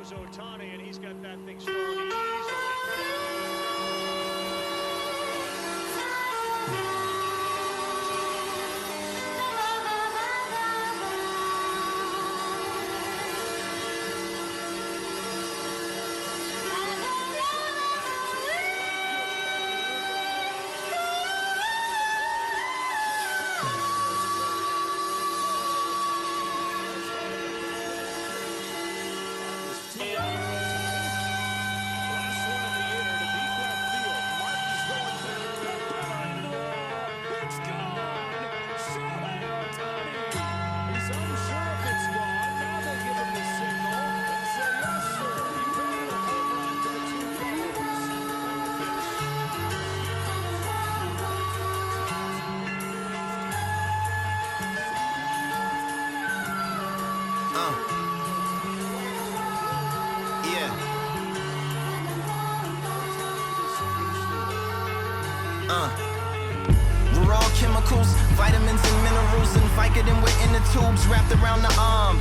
Here's OHTANI, and he's got that thing thrown easily. We're all chemicals, vitamins and minerals, and Vicodin within the tubes wrapped around the arm.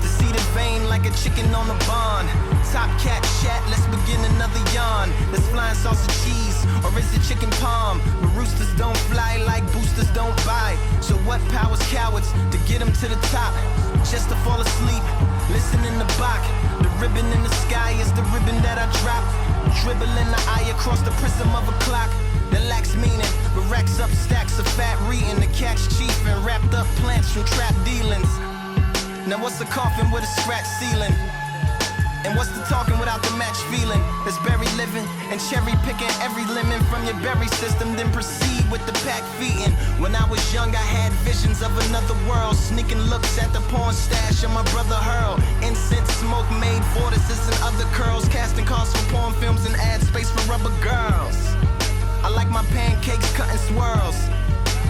The seeded vein like a chicken on a bond. Top cat chat, let's begin another yawn. Let's flying sausage cheese, or is it chicken palm? The roosters don't fly like boosters don't buy. So what powers cowards to get them to the top? Just to fall asleep, listen in the Bach. The ribbon in the sky is the ribbon that I drop. Dribbling the eye across the prism of a clock that lacks meaning, but racks up stacks of fat reading. The catch chief and wrapped up plants from trap dealings. Now what's a coffin with a scratch ceiling? And what's the talking without the match feeling? That's berry living and cherry picking every lemon from your berry system, then proceed with the pack feeding. When I was young, I had visions of another world, sneaking looks at the porn stash of my brother Hurl. Incense smoke made vortices and other curls, casting calls for porn films and ad space for rubber girls. I like my pancakes cut in swirls,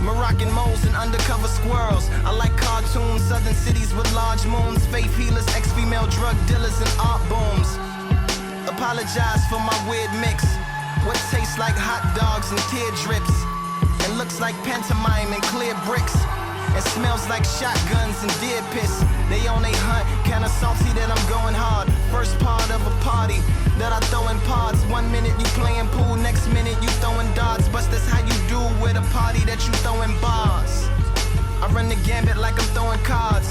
Moroccan moles and undercover squirrels. I like cartoons, southern cities with large moons, faith healers, ex-female drug dealers, and art booms. Apologize for my weird mix. What tastes like hot dogs and tear drips, and looks like pantomime and clear bricks, and smells like shotguns and deer piss. They on a hunt, kinda salty that I'm going hard. First part of a party that I throw in pods. 1 minute you playing pool, next minute you throwing darts. But that's how you do with a party that you throwing bars. I run the gambit like I'm throwing cards.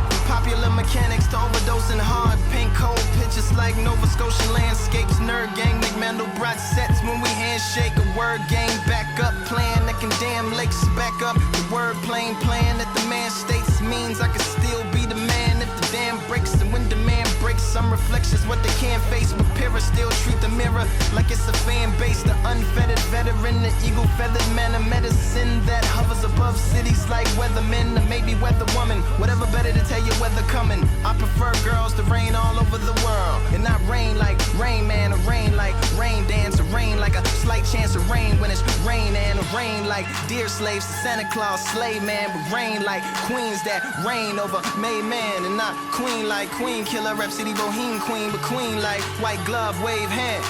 From popular mechanics to overdosing hard. Paint cold pictures like Nova Scotian landscapes. Nerd gang make Mandelbrot sets when we handshake. A word game back up, plan that can damn lakes back up. The word plain plan that the man states means I can still be the man if the dam breaks. And when demand breaks, some reflections what they can't face. But Pyrrha still treat the mirror like it's a fan base. The unfettered veteran, the eagle feathered man of medicine that hovers above cities like weathermen, or maybe weather woman. Whatever better to tell you weather coming. I prefer girls to rain all over the world, and not rain like Rain Man, or rain like rain dance, or rain like a slight chance of rain when it's rain, and a rain like dear slaves to Santa Claus, slave man. But rain like queens that reign over made man, and not queen like queen killer, Rhapsody Bohemian queen, but queen like white glove wave hand.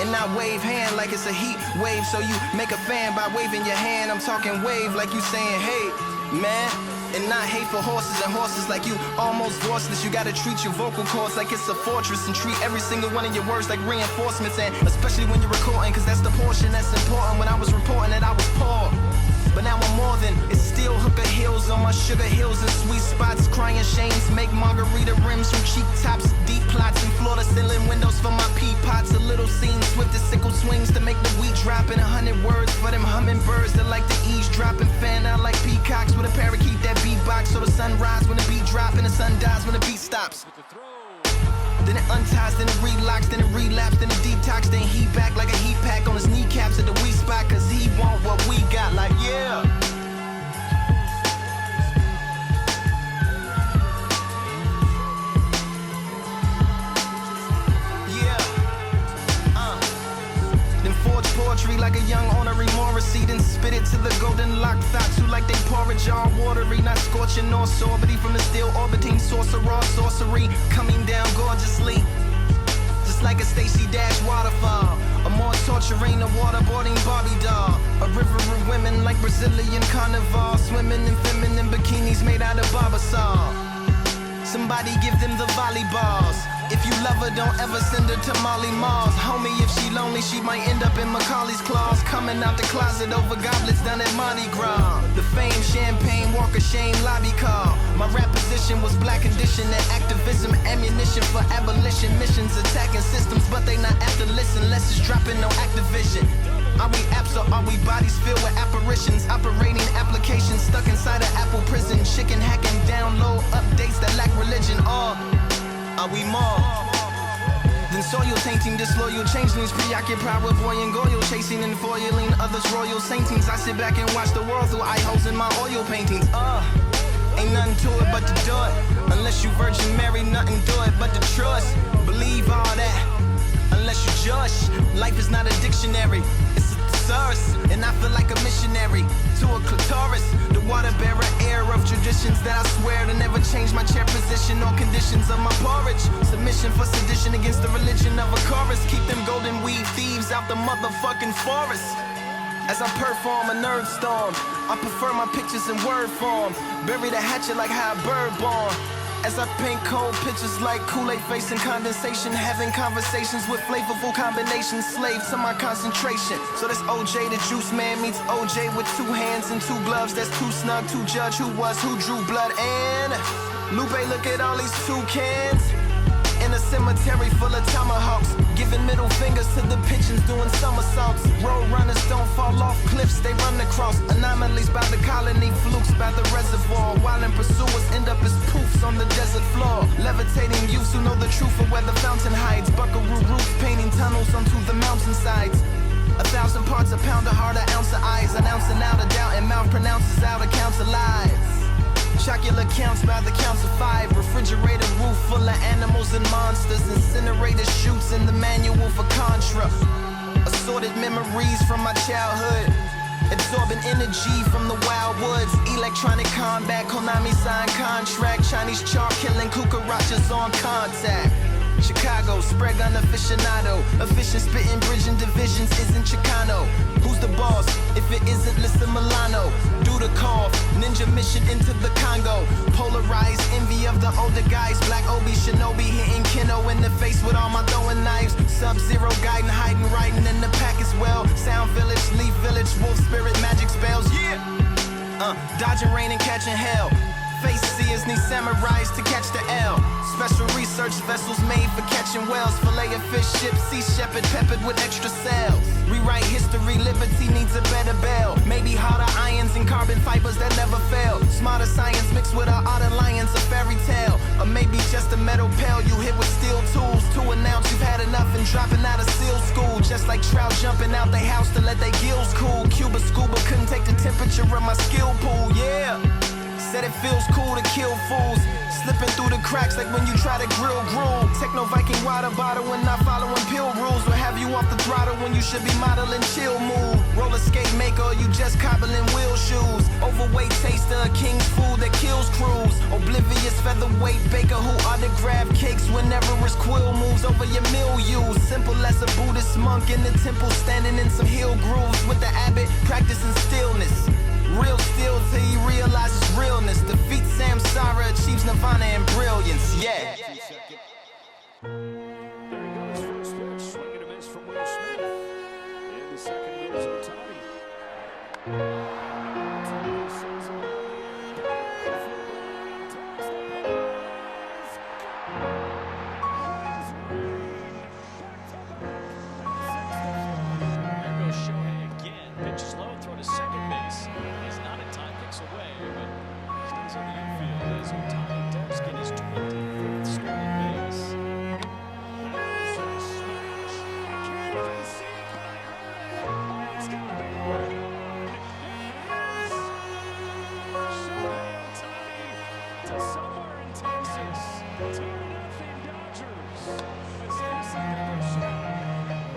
And not wave hand like it's a heat wave, so you make a fan by waving your hand. I'm talking wave like you saying hey man, and not hate for horses and horses like you almost voiceless. You gotta treat your vocal cords like it's a fortress, and treat every single one of your words like reinforcements. And especially when you're recording, cause that's the portion that's important. When I was reporting that I was poor, but now I'm more than. It's still hooker heels on my sugar hills and sweet spots. Crying shames make margarita rims from cheek tops. Deep plots and floor to ceiling windows for my pea pots. A little scene swift as sickle swings to make the wheat drop. In 100 words for them hummingbirds that like to eavesdrop and fan out like peacocks with a parakeet that beatbox. So the sun rise when the beat drop and the sun dies when the beat stops. Then it unties, then it relocks, then it relapse, then it detox, then he back like a heat pack on his kneecaps at the weak spot. Cause he want what we got, like yeah. Then forge poetry like a young honorary Morrissey, then spit it to the golden locked thoughts who like they porridge all watery, not scorching nor sorbity from the still orbiting sorcerer sorcery coming down gorgeously, just like a Stacey Dash waterfall. A more torturing, a waterboarding Barbie doll. A river of women like Brazilian carnival, swimming in feminine bikinis made out of barbasol. Somebody give them the volleyballs. If you love her, don't ever send her to Molly Mars. Homie, if she lonely, she might end up in Macaulay's claws. Coming out the closet over goblets down at Mardi Gras. The fame, champagne, walk of shame, lobby car. My rap position was black condition and activism, ammunition for abolition missions, attacking systems, but they not after listen, less is dropping no Activision. Are we apps or are we bodies filled with apparitions? Operating applications stuck inside an Apple prison. Chicken hacking, download updates that lack religion. Or are we more than soil tainting, disloyal changelings? Preoccupied with boy and goyle, chasing and foiling others royal saintings. I sit back and watch the world through eye holes in my oil paintings. Ain't nothing to it but to do it. Unless you Virgin Mary, nothing do it but to trust. Believe all that, unless you judge. Life is not a dictionary, it's a thesaurus. And I feel like a missionary to a clitoris. The water bearer air of traditions that I swear to never change my chair position or conditions of my porridge. Submission for sedition against the religion of a chorus. Keep them golden weed thieves out the motherfucking forest. As I perform a nerd storm, I prefer my pictures in word form. Bury the hatchet like how a bird born. As I paint cold pictures like Kool-Aid face and condensation, having conversations with flavorful combinations, slave to my concentration. So that's OJ the Juice Man meets OJ with two hands and two gloves. That's too snug to judge who was who drew blood. And Lupe, look at all these toucans in a cemetery full of tomahawks, giving middle fingers to the pigeons doing somersaults. Road runners don't fall off cliffs, they run across anomalies by the colony, flukes by the reservoir. While in pursuers end up as poofs on the desert floor. Levitating youths who know the truth of where the fountain hides. Buckaroo roofs painting tunnels onto the mountainsides. 1,000 parts a pound, a heart, an ounce of eyes, an ounce and out of doubt, and mouth pronounces out accounts of lies. Chocolate counts by the counts of 5. Refrigerator roof full of animals and monsters. Incinerator shoots in the manual for Contra. Assorted memories from my childhood. Absorbing energy from the wild woods. Electronic combat, Konami signed contract. Chinese chalk killing cucarachas on contact. Chicago, spread gun aficionado. Efficient spitting, bridging divisions isn't Chicano. Who's the boss? If it isn't, listen Milano. Do the call, ninja mission into the Congo. Polarized envy of the older guys. Black Obi Shinobi hitting Kino in the face with all my throwing knives. Sub-Zero guiding, hiding, riding in the pack as well. Sound Village, Leaf Village, Wolf Spirit, magic spells, yeah! Dodging rain and catching hell. Face seers need samurais to catch the L. Special research vessels made for catching whales. Fillet of fish, ship, sea shepherd, peppered with extra cells. Rewrite history, liberty needs a better bell. Maybe harder ions and carbon fibers that never fail. Smarter science mixed with our art alliance, a fairy tale. Or maybe just a metal pail you hit with steel tools to announce you've had enough and dropping out of SEAL school. Just like trout jumping out their house to let their gills cool. Cuba scuba couldn't take the temperature of my skill pool, yeah. Said it feels cool to kill fools. Slipping through the cracks like when you try to grill gruel. Techno Viking water bottle when not following pill rules. Will have you off the throttle when you should be modeling chill move. Roller skate maker, you just cobbling wheel shoes. Overweight taster, a king's food that kills crews. Oblivious featherweight baker who autograph cakes whenever his quill moves over your milieu. Simple as a Buddhist monk in the temple standing in some hill grooves with the abbot practicing stillness. Real still till he realizes realness. Defeat Samsara, achieves nirvana and brilliance, yeah. There he goes, first pitch, swing and a miss from Will Smith. And the second goes Ohtani. There goes Shohei again. Pitches low, throw to second base. He's not a time kicks away, but stays on the infield as Ohtani does get his 25th stolen base. That is a smash. I can't even see it, but I heard it. It's gonna be one. It is. Shohei Ohtani to somewhere in Texas. 2-0 Dodgers. As this another shot.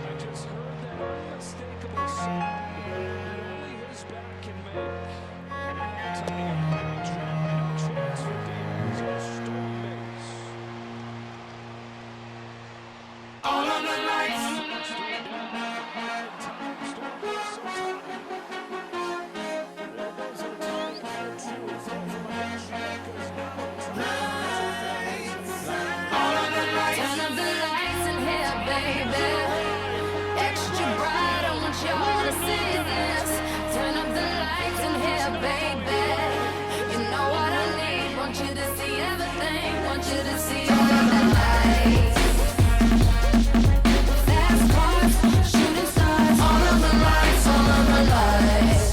I just heard that unmistakable sound that only his back can make. Ohtani on the right track, no chance for Diaz on stolen base. All of the lights. It's 3 down. Time stolen base, Ohtani. There goes Ohtani, here too. Throw from a bench. Goes down. All of the lights. baby. Extra bright, I want y'all to see this. Turn up the lights in here, baby. You know what I need. Want you to see everything. Want you to see all of the lights. Fast cars, shooting stars. All of the lights, all of the lights.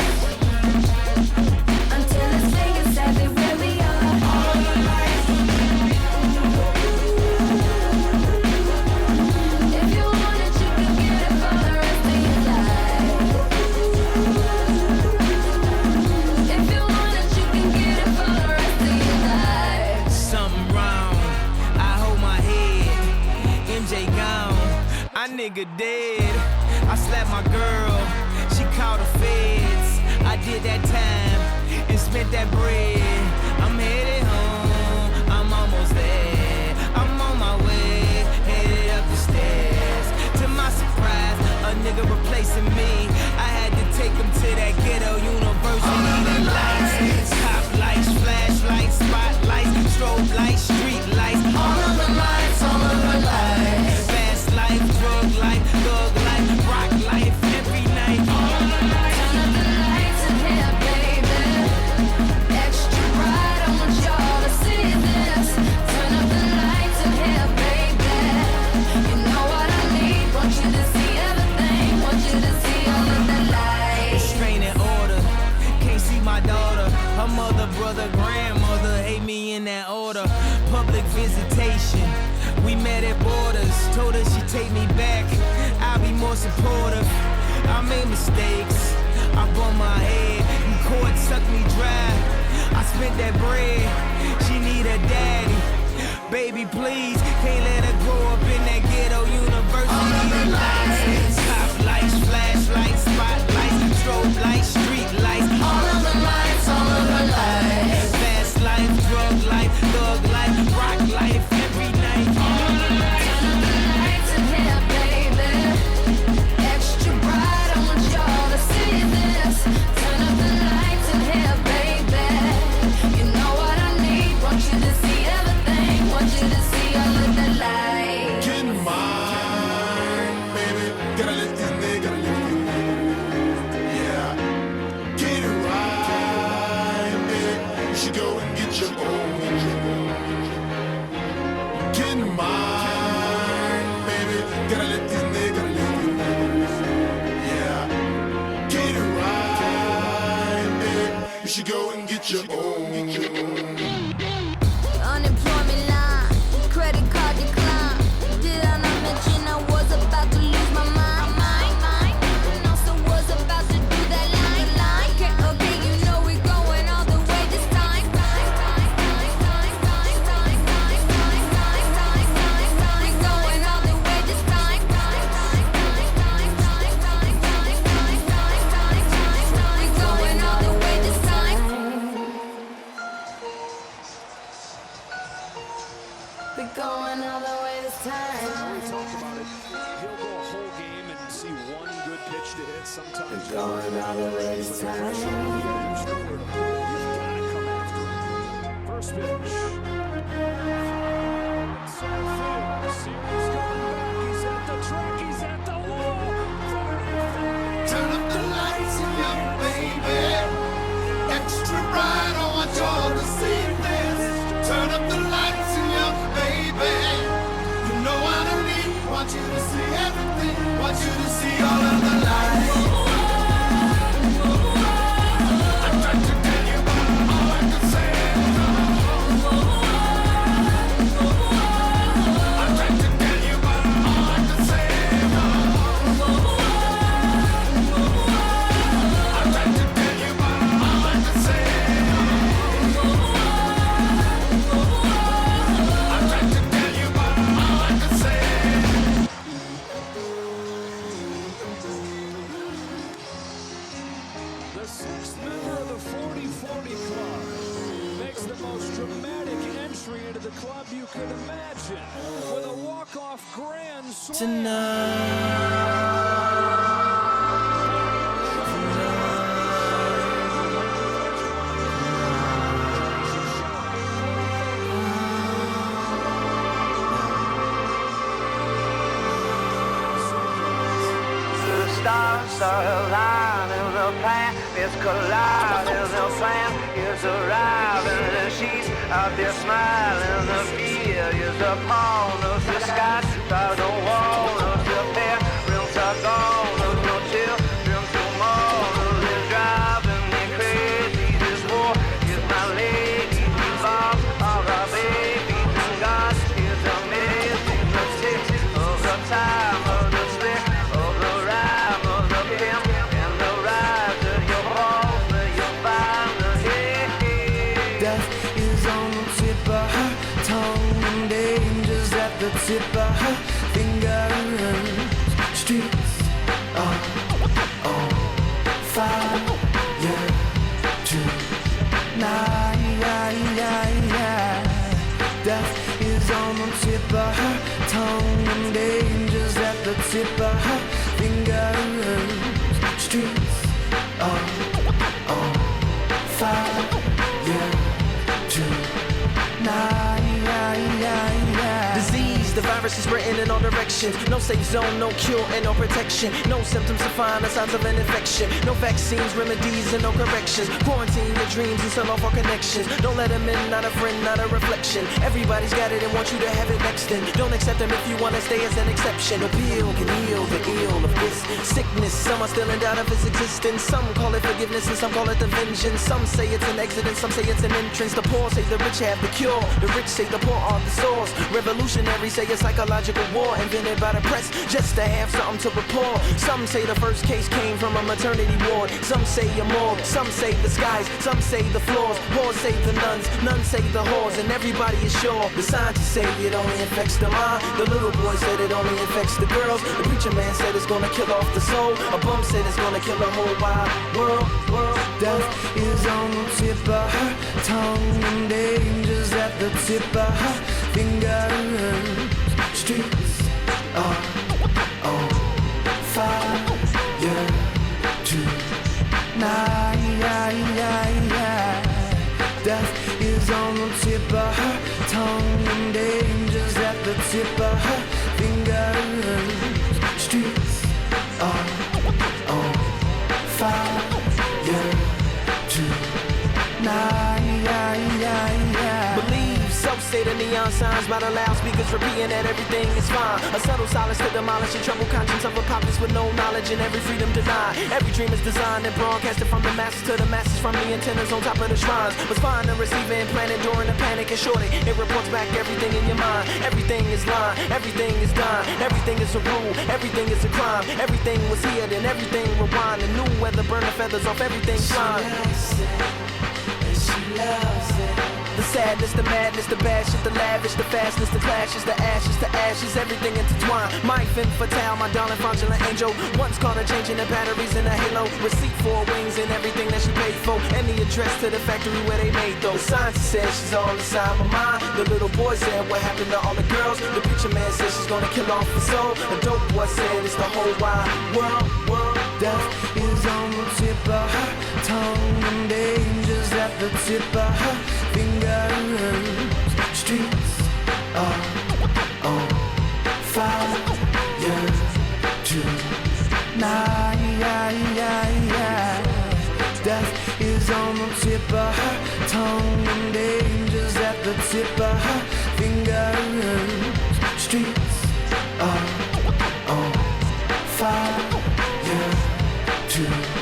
Until it's Vegas everywhere we are. All of the lights. If you want it, you can get it for the rest of your life. If you want it, you can get it for the rest of your life. Something wrong, I hold my head. MJ gone, I nigga dead. I slapped my girl, she called the feds. I did that time and spent that bread. I'm headed home, I'm almost there. I'm on my way, headed up the stairs. To my surprise, a nigga replacing me. I had to take him to that ghetto university. The lights, top lights, flashlights, spotlights, strobe lights, street lights. All of the lights, all of the lights. Fast life, drug life, thug life, rock life, every night. All of the lights. Turn up the lights in here, baby. Extra bright, I want y'all to see this. Turn up the lights in here, baby. You know what I need. Want you to see everything. Want you to see all of the lights. Restraining order, can't see my daughter. Her mother, brother, grandmother hate me in that order. Public visitation, we met at borders. Told her she'd take me back, I'll be more supportive. I made mistakes, I bumped my head. You court sucked me dry, I spent that bread. She need a daddy, baby please. Can't let her grow up in that ghetto university. The lights, top lights, flashlights, spotlights, strobe lights, street lights. All of the lights, all of the lights. Fast life, drug life, thug life, rock life, every night. All of the lights. Turn up the lights in here, baby. Extra bright, I want y'all to see this. Turn up the lights in here, baby. You know what I need. Want you to see everything. Want you to see all of the lights. Get mine, baby. Gotta lift this nigga, gotta lift it. Yeah. Get it right, baby. You should go and get your own. Get mine, baby. Gotta lift this nigga, gotta lift it. Yeah. Get it right, baby. You should go and get your own. Unemployment line, credit card decline. Did I not mention I was about to lose my mind? And also was about to do that line. Okay, you know we're going all the way this time. We're going all the way this time. We're going all the way this time. We're going all the way this time. We talked about it. He'll go a whole game and see one good pitch to hit. Sometimes Going all the way this time. you've got to come after him. First pitch. Center field. Series going back. He's at the track. He's at the wall. Turn up the lights in here, baby. Extra bright, I want y'all to see this. Turn up the lights in here, baby. You know what I need. Want you to see everything. Want you to see all of the lights. I tried to tell you, but all I could say is no. I tried to tell you, but all I could say is no. I tried to tell you, but all I could say is no. I tried to tell you, but all I could say is no. The sixth member of the 40-40 Club makes the most dramatic entry into the club you could imagine with a walk-off grand slam. line is a plan, it's collide is a plan, it's arriving, the sheets out there smiling, the fear is upon us, the sky tries to warn us, the parents are gone, there's no children tomorrow, it's driving me crazy, this war is my lady, we lost all our babies, and God is amazing, the tick of the time of the slip of the rhyme of the pimp and the rise of your balls, your final hit. Death is on the tip of her tongue and danger's at the tip of her fingers. Streets are on fire tonight. Death is on the tip of her tongue and danger's at the tip of her fingers. Streets are on fire tonight. Disease, the virus is spreading in all directions. No safe zone, no cure and no protection. No symptoms to find the signs of an infection. No vaccines, remedies, and no corrections. Quarantine your dreams and sell off all connections. Don't let them in, not a friend, not a reflection. Everybody's got it and want you to have it next then. Don't accept them if you want to stay as an exception. A pill can heal the ill of this sickness. Some are still in doubt of its existence. Some call it forgiveness and some call it the vengeance. Some say it's an exit and some say it's an entrance. The poor say the rich have the cure. The rich say the poor are the source. Revolutionaries say a psychological war invented by the press just to have something to report. Some say the first case came from a maternity ward. Some say a morgue. Some say the skies. Some say the floors. Whores say the nuns. Nuns say the whores. And everybody is sure. The scientists say it only infects the mind. The little boy said it only infects the girls. The preacher man said it's gonna kill off the soul. A bum said it's gonna kill the whole wide world. Death is on the tip of her tongue and danger's at the tip of her fingers. Streets are on fire tonight. Death is on the tip of her tongue and danger's at the tip of her fingers. Streets are on fire tonight. Believe, so say the neon signs by the loudspeakers repeating that everything is fine. A subtle silence to demolish the troubled conscience of a populace with no knowledge and every freedom denied. Every dream is designed and broadcasted from the masses to the masses, from the antennas on top of the shrines. Was fine to receive and implanted during the panic and shorty. It reports back everything in your mind. Everything is lying, everything is dying, everything is a rule, everything is a crime. Everything was here, then everything rewind. And new weather burn the feathers off everything flying. The sadness, the madness, the bash, the lavish, the fastness, the clashes, the ashes, everything intertwined. My femme fatale, my darling fraudulent angel. Once caught her changing the batteries in a halo. Receipt for wings and everything that she paid for. And the address to the factory where they made those. The scientist said she's all inside my mind. The little boy said what happened to all the girls. The preacher man said she's gonna kill off the soul. The dope boy said it's the whole wide world. Death is on the tip of her tongue and danger's at the tip of her fingers. Streets are on fire tonight. Death is on the tip of her tongue and danger's at the tip of her fingers. Streets are on fire tonight.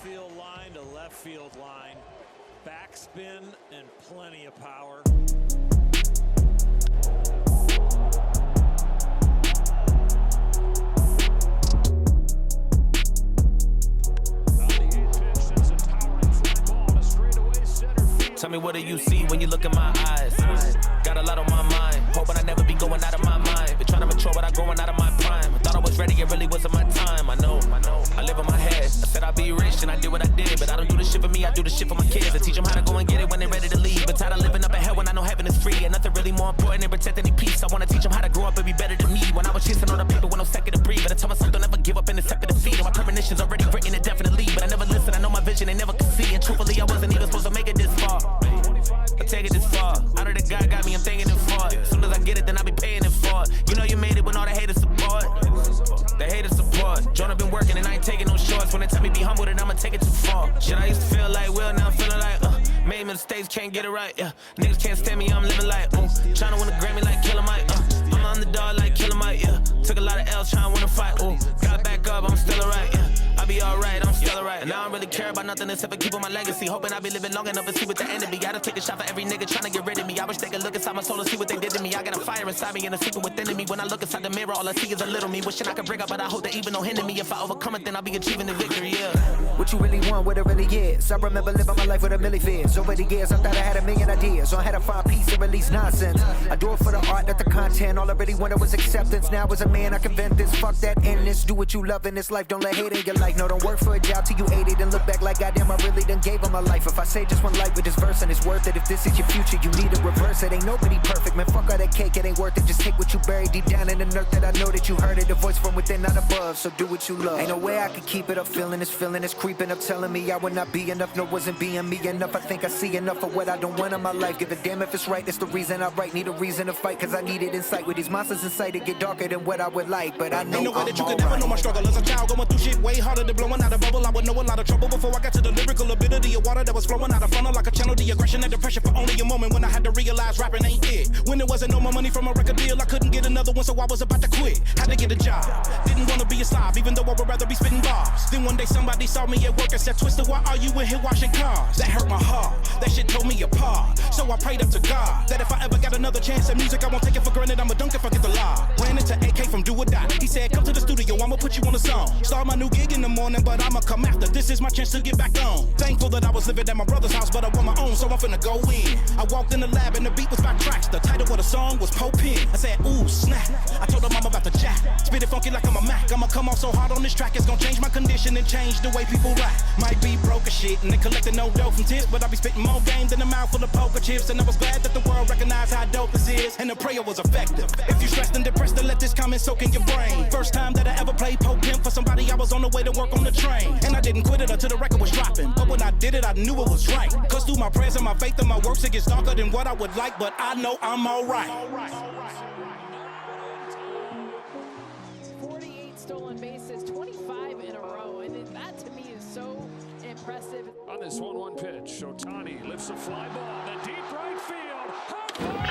Field line to left field line, backspin and plenty of power. Tell me, what do you see when you look in my eyes? Got a lot on my mind, hoping I never be going out of my mind. Been trying to mature without growing out of my prime. I thought I was ready, it really wasn't my time. I know, I live in my head. I said I'd be rich and I did what I did, but I don't do this shit for me, I do this shit for my kids. I teach them how to go and get it when they're ready to leave. But tired of living up in hell when I know heaven is free and nothing really more important than protect any peace. I wanna teach them how to grow up and be better than me. When I was chasing on the paper with no second to breathe, but I tell myself don't ever give up in the second to defeat. My premonitions already written indefinitely, but I never listen. I know my vision, they never could see. And truthfully, I wasn't even supposed to make it this far. I take it this far. Out of the God got me, I'm thanking him for it. As soon as I get it, then I be paying it for it. You know you made it when all the haters support. The haters support. Jonah been working and I ain't taking no shorts. When they tell me be humble, then I'ma take it too far. Shit, I used to feel like Will, now I'm feeling like made mistakes, can't get it right. Yeah, niggas can't stand me, I'm living like trying to win a Grammy like Killer Mike. I'm on the dog like Killer Mike. Yeah, took a lot of L's trying to win a fight. Got back up, I'm still alright. Yeah, I be alright, I'm still alright. And I don't really care about nothing except for keeping my legacy. Hoping I be living long enough to see what the end of me. Gotta take a shot for every nigga trying to get rid of me. I wish they could look inside my soul and see what they did to me. I got a fire inside me and a secret within me. When I look inside the mirror, all I see is a little me. Wishing I could break up, but I hope that even no hinder me. If I overcome it, then I'll be achieving the victory. Yeah. What you really want, what it really is. I remember living my life with a million fears. Over the years, I thought I had a million ideas. So I had to find peace and release nonsense. I do it for the art, not the content. All I really wanted was acceptance. Now as a man, I can vent this. Fuck that endless. Do what you love in this life. Don't let hate in your life. No, don't work for a job till you 80. Then look back like goddamn, I really done gave him my life. If I say just one life with this verse and it's worth it. If this is your future, you need to reverse it. Ain't nobody perfect, man. Fuck all that cake, it ain't worth it. Just take what you buried deep down in the earth. That I know that you heard it. The voice from within, not above. So do what you love. Ain't no way I could keep it up. Feeling is creeping up, telling me I would not be enough. No, wasn't being me enough. I think I see enough of what I don't want in my life. Give a damn if it's right. That's the reason I write. Need a reason to fight, cause I need it in sight. With these monsters inside, it get darker than what I would like. But I know ain't no way I'm that you could alright. never know my struggle. As a child going through shit way harder than blowing out a bubble. I would know a lot of trouble before I got to the lyrical ability of water that was flowing out of funnel like a channel. The aggression and depression for only a moment when I had to realize rapping ain't it. When there wasn't no more money from a record deal, I couldn't get another one, so I was about to quit. Had to get a job. Didn't want to be a slob, even though I would rather be spitting bars. Then one day somebody saw me at work and said, Twister, why are you in here washing cars? That hurt my heart. That shit tore me apart. So I prayed up to God that if I ever got another chance at music, I won't take it for granted. I'ma dunk if I get the lie. Ran into AK from Do or Die. He said, come to the studio, I'ma put you on a song. Start my new gig in the morning, but I'ma come after. This is my chance to get back on. Thankful that I was living at my brother's house, but I want my own, so I'm finna go in. I walked in the lab and the beat was by tracks. The title of the song was Pope Pin. I said, ooh, snap. I told her I'm about to jack. Spit it funky like I'm a Mac. I'ma come off so hard on this track, it's gonna change my condition and change the way people rap. Might be broke as shit and they collecting no dough from tips, but I be spitting more game than a mouthful of poker chips. And I was glad that the world recognized how dope this is, and the prayer was effective. If you stressed and depressed, then let this comment soak in your brain. First time that I ever played Pope Pimp for somebody, I was on the way to work on the train. And I didn't quit it until the record was dropping. But when I did it, I knew it was right. Cause through my prayers and my faith and my works, it gets darker than what I would like, but I know I'm alright. 48 stolen bases, 25 in a row, and that to me is so impressive. On this 1-1 pitch, OHTANI lifts a fly ball to deep right field.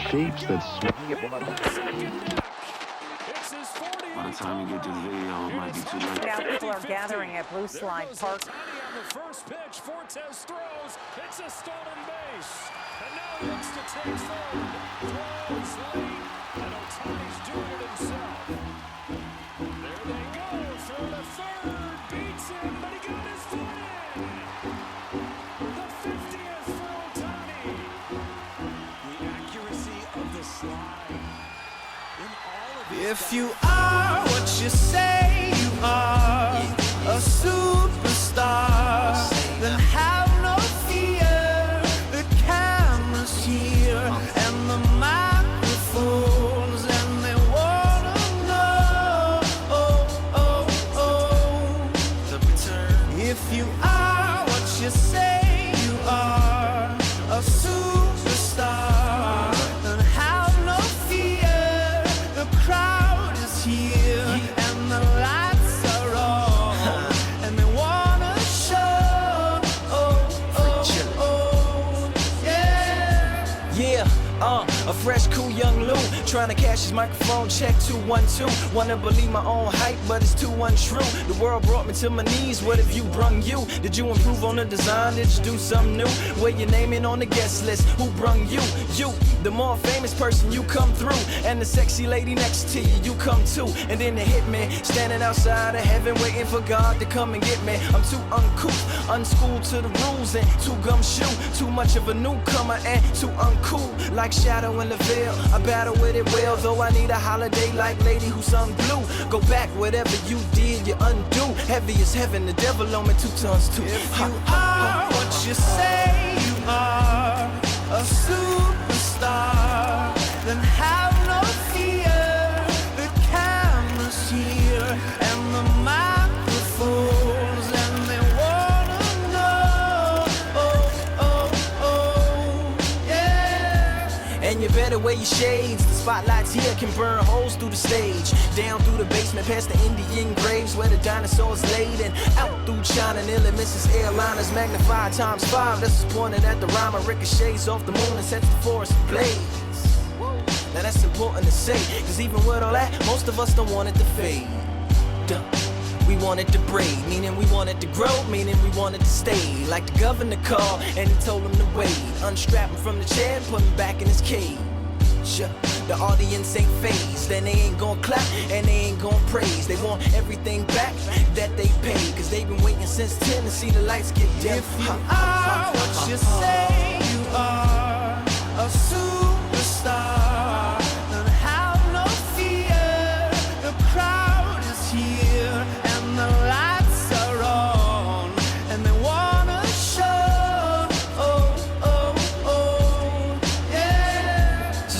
Shapes that swing. It's his 40th. By the time you get this video, it might be too late. Now people are gathering at Blue Slide Park. OHTANI on the first pitch. Fortes throws. It's a stolen base. And now he looks to take third. Throws late. And OHTANI's doing it himself. There they go. Through the third. Beats him, but he got his foot in. The 50th for OHTANI. The accuracy of the slide. In all of his If you are what you say you are, a superstar, then have no fear. The camera's here and the microphones, and they wanna know the return. If you are what you say you are, a superstar, then have no fear. The crowd is here and the lights are on, and they wanna show. Yeah, a fresh, cool young Lou, trying to cash his microphone check 212. Wanna believe my own hype, but it's too untrue. The world brought me to my knees. What have you brung you? Did you improve on the design? Did you do something new? Where your name in on the guest list? Who brung you? You, the more famous person, you come through, and the sexy lady next to you, you come too. And then the hitman standing outside of heaven, waiting for God to come and get me. I'm too uncouth, unschooled to the rules, and too gumshoe. Too much of a newcomer and too uncool, like shadow in the veil. I battle with it well, though I need a holiday like lady who's sun blue. Go back, whatever you did, you undo. Heavy as heaven, the devil on me 2 tons too. If you are what you say you are, a superstar, you better wear your shades. The spotlights here can burn holes through the stage. Down through the basement, past the Indian graves where the dinosaurs laid. And out through China, nearly misses airliners. Magnified ×5, that's what's pointed at the rhyme. Ricochets off the moon and sets the forest ablaze. Now that's important to say, cause even with all that, most of us don't want it to fade. Duh. We want it to braid, meaning we want it to grow, meaning we want it to stay. Like the governor called and he told him to wait. Unstrap him from the chair and put him back in his cage. The audience ain't phased, then they ain't gon' clap and they ain't gon' praise. They want everything back that they paid, cause they've been waiting since 10 to see the lights get dim. If you are what you say you are, a superstar, then have no fear. The crowd is here and the lights are on, and they wanna show. Oh, oh, oh, yeah. So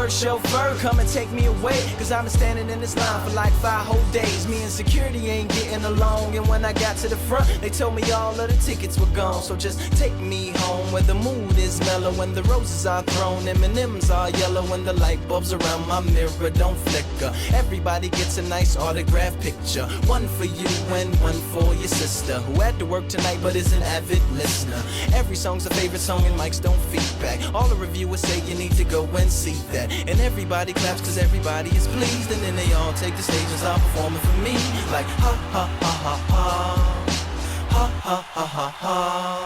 chauffeur, come and take me away, cause I've been standing in this line for like 5 whole days. Me and security ain't getting along, and when I got to the front, they told me all of the tickets were gone. So just take me home where the mood is mellow, when the roses are thrown, M&M's are yellow, when the light bulbs around my mirror don't flicker. Everybody gets a nice autograph picture, one for you and one for your sister, who had to work tonight but is an avid listener. Every song's a favorite song and mics don't feedback. All the reviewers say you need to go and see that. And everybody claps cause everybody is pleased, and then they all take the stage and start performing for me. Like ha ha ha ha ha, ha ha ha ha ha.